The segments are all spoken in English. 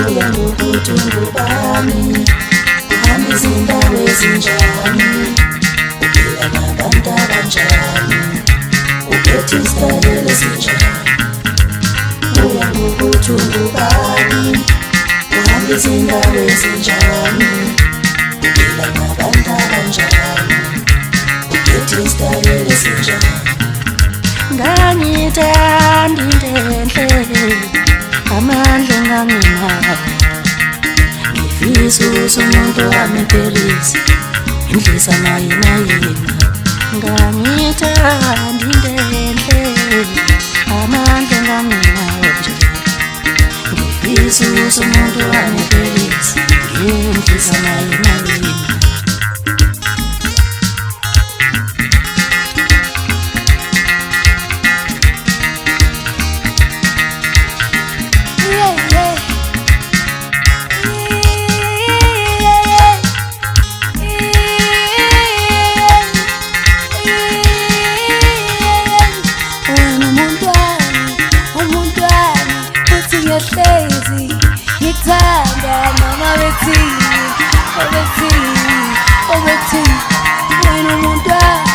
Kuya ngokuthi ungubani, uhamba izindawo ezinjani, uphila nabantu abanjani, uphethe isitayela esinjani. Kuya ngokuthi ungubani, uhamba izindawo ezinjani, uphila nabantu abanjani, uphethe isitayela esinjani. Ngangithanda into enhle, amandla enganginawo, ngifisa ukuthi umuntu wami ephelise indlisa nayina yina. Ngangithanda into enhle, amandla enganginawo nje, ngifisa ukuthi umuntu wami ephelise indlisa nayina yina. Hlezi ngithanda noma bethini wena umuntu wami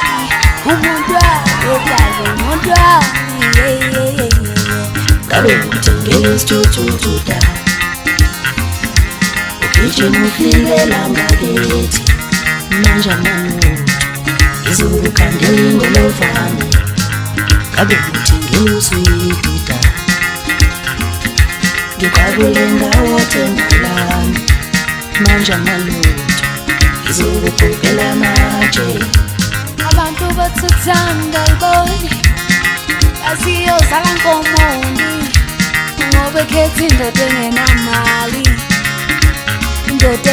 okazi umuntu wami. Ngabe ngithengele isithuthuthu, ugijima ufikela ngakithi, manje amanothi izulu khandela ingolofane. Ngabe ngithengele uswidi, ngikwabule ngawo thengalami, manje amalutho ngizokugqokela amatshe. Abantu bathuthanda iboni asiyozala nkomondi, ngoba ekhetha indoda engenamali, indoda